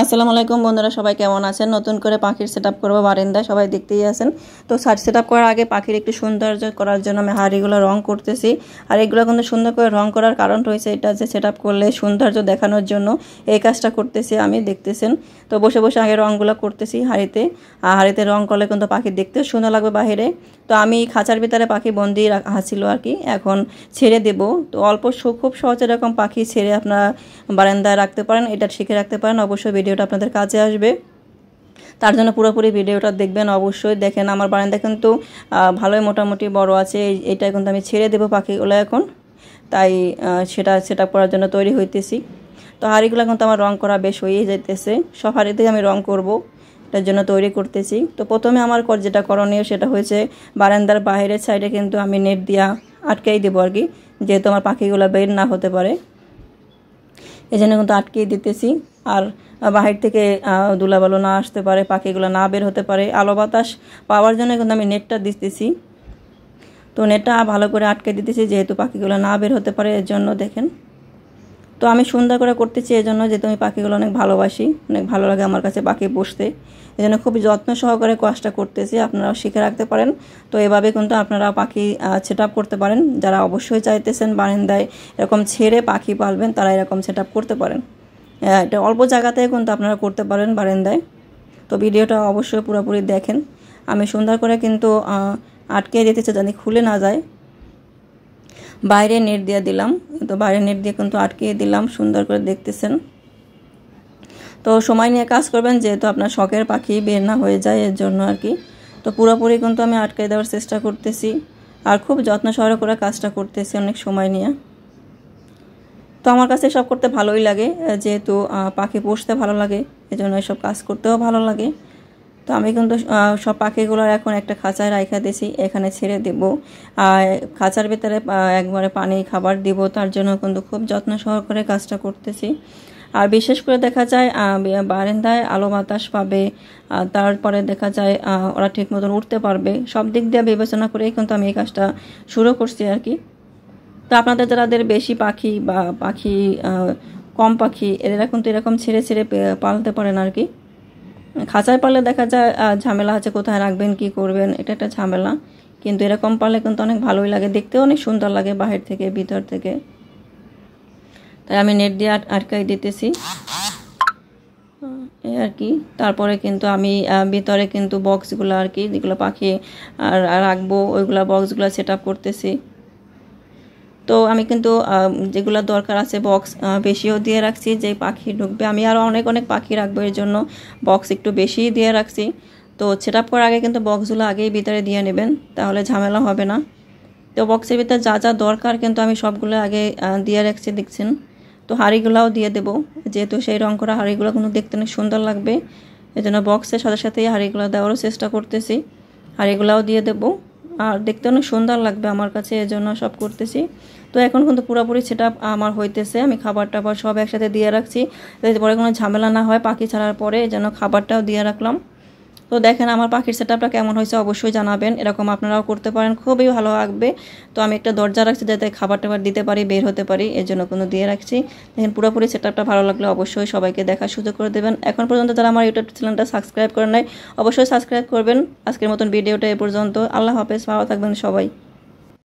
আসসালামু আলাইকুম বন্ধুরা, সবাই কেমন আছেন? নতুন করে পাখির সেটআপ করব বারান্দায়, সবাই দেখতেই আছেন। তো সেটআপ করার আগে পাখির একটু সৌন্দর্য করার জন্য আমি হাড়িগুলো রং করতেছি। আর এগুলো কিন্তু সুন্দর করে রং করার কারণ রয়েছে এটা যে সেটআপ করলে সৌন্দর্য দেখানোর জন্য এই কাজটা করতেছি আমি, দেখতেছেন। তো বসে বসে আগে রংগুলো করতেছি হাড়িতে। আর হাড়িতে রং করলে কিন্তু পাখি দেখতেও সুন্দর লাগবে বাইরে। তো আমি খাঁচার ভিতরে পাখি বন্দি রাখা ছিল আর কি, এখন ছেড়ে দেব। তো অল্প খুব সহজে এরকম পাখি ছেড়ে আপনারা বারান্দায় রাখতে পারেন, এটা শিখে রাখতে পারেন। অবশ্যই ভিডিওটা আপনাদের কাজে আসবে, তার জন্য পুরোপুরি ভিডিওটা দেখবেন। অবশ্যই দেখেন আমার বারান্দা কিন্তু ভালোই মোটামুটি বড় আছে। এইটা কিন্তু আমি ছেড়ে দেবো পাখিগুলো এখন, তাই সেটা সেটআপ করার জন্য তৈরি হইতেছি। তো হাঁড়িগুলো কিন্তু আমার রং করা বেশ হয়েই যাইতেছে, সব হাঁড়িতেই আমি রং করব, এটার জন্য তৈরি করতেছি। তো প্রথমে আমার যেটা করণীয় সেটা হয়েছে বারান্দার বাইরের সাইডে কিন্তু আমি নেট দিয়া আটকাই দেবো আর কি, যেহেতু আমার পাখিগুলো বের না হতে পারে, এই জন্য কিন্তু আটকেই দিতেছি। আর বাহির থেকে ধুলাবালু না আসতে পারে, পাখিগুলো না বের হতে পারে, আলো বাতাস পাওয়ার জন্য কিন্তু আমি নেটটা দিতেছি। তো নেটটা ভালো করে আটকে দিতেছি যেহেতু পাখিগুলো না বের হতে পারে, এর জন্য দেখেন। তো আমি সুন্দর করে করতেছি এই জন্য, যেহেতু আমি পাখিগুলো অনেক ভালোবাসি, অনেক ভালো লাগে আমার কাছে পাখি পুষতে, এই জন্য খুব যত্ন সহকারে কাজটা করতেছি। আপনারাও শিখে রাখতে পারেন। তো এভাবে কিন্তু আপনারা পাখি সেটআপ করতে পারেন। যারা অবশ্যই চাইতেছেন বারান্দায় এরকম ছেড়ে পাখি পালবেন, তারা এরকম সেটআপ করতে পারেন। এটা অল্প জায়গাতে কিন্তু আপনারা করতে পারেন বারান্দায়। তো ভিডিওটা অবশ্যই পুরোপুরি দেখেন। আমি সুন্দর করে কিন্তু আটকে দিতেছি জানি খুলে না যায়। বাইরে নেট দিয়ে দিলাম, তো বাইরে নেট দিয়ে কিন্তু আটকে দিলাম, সুন্দর করে দেখতেছেন। তো সময় নিয়ে কাজ করবেন, যেহেতু আপনার শখের পাখি বের না হয়ে যায়, এর জন্য আর কি। তো পুরোপুরি কিন্তু আমি আটকে দেওয়ার চেষ্টা করতেছি, আর খুব যত্ন সহকারে করে কাজটা করতেছি অনেক সময় নিয়ে। তো আমার কাছে সব করতে ভালোই লাগে, যেহেতু পাখি পুষতে ভালো লাগে, এজন্য এসব কাজ করতেও ভালো লাগে। তো আমি কিন্তু সব পাখিগুলোর এখন একটা খাঁচায় রাখা দিয়েছি, এখানে ছেড়ে দেব। আর খাঁচার ভিতরে একবারে পানি খাবার দিব, তার জন্য কিন্তু খুব যত্ন সহকারে কাজটা করতেছি। আর বিশেষ করে দেখা যায় বারান্দায় আলো বাতাস পাবে, তারপরে দেখা যায় ওরা ঠিক মতন উঠতে পারবে, সব দিক দিয়ে বিবেচনা করেই কিন্তু আমি এই কাজটা শুরু করছি আর কি। তো আপনাদের যাদের বেশি পাখি বা পাখি কম পাখি, এরা কিন্তু এরকম ছেড়ে ছেড়ে পালতে পারেন আর কি। খাঁচায় পারলে দেখা যায় ঝামেলা আছে, কোথায় রাখবেন কি করবেন, এটা একটা ঝামেলা। কিন্তু এরকম পারলে কিন্তু অনেক ভালোই লাগে, দেখতেও অনেক সুন্দর লাগে বাহির থেকে ভিতর থেকে। তাই আমি নেট দিয়ে আটকাই দিতেছি এই আর কি। তারপরে কিন্তু আমি ভিতরে কিন্তু বক্সগুলো আর কি, যেগুলো পাখি আর রাখবো ওইগুলো বক্সগুলো সেটআপ করতেছি। তো আমি কিন্তু যেগুলো দরকার আছে বক্স বেশিও দিয়ে রাখছি, যে পাখি ঢুকবে আমি আরও অনেক অনেক পাখি রাখবো, এর জন্য বক্স একটু বেশিই দিয়ে রাখছি। তো সেটআপ করার আগে কিন্তু বক্সগুলো আগেই ভিতরে দিয়ে নেবেন, তাহলে ঝামেলা হবে না। তো বক্সের ভিতরে যা যা দরকার কিন্তু আমি সবগুলো আগে দিয়ে রাখছি, দেখছেন। তো হাঁড়িগুলোও দিয়ে দেবো, যেহেতু সেই রং করা হাঁড়িগুলো কিন্তু দেখতে অনেক সুন্দর লাগবে, এই জন্য বক্সের সাথে সাথেই হাঁড়িগুলো দেওয়ারও চেষ্টা করতেছি। হাঁড়িগুলোও দিয়ে দেবো, আর দেখতে অনেক সুন্দর লাগবে আমার কাছে, এই জন্য সব করতেছি। তো এখন কিন্তু পুরোপুরি সেটআপ আমার হইতেছে, আমি খাবার টাবার সব একসাথে দিয়ে রাখছি, যাতে পরে কোনো ঝামেলা না হয় পাখি ছাড়ার পরে, এই জন্য খাবারটাও দিয়ে রাখলাম। তো দেখেন আমার পাখির সেটআপটা কেমন হয়েছে অবশ্যই জানাবেন, এরকম আপনারাও করতে পারেন, খুবই ভালো লাগবে। তো আমি একটা দরজা রাখছি যাতে খাবার টাবার দিতে পারি, বের হতে পারি, এর জন্য কোনো দিয়ে রাখছি। দেখেন পুরোপুরি সেটআপটা ভালো লাগলে অবশ্যই সবাইকে দেখার সুযোগ করে দেবেন। এখন পর্যন্ত যারা আমার ইউটিউব চ্যানেলটা সাবস্ক্রাইব করেন নাই, অবশ্যই সাবস্ক্রাইব করবেন। আজকের মতন ভিডিওটা এ পর্যন্ত। আল্লাহ হাফেজ, ভালো থাকবেন সবাই।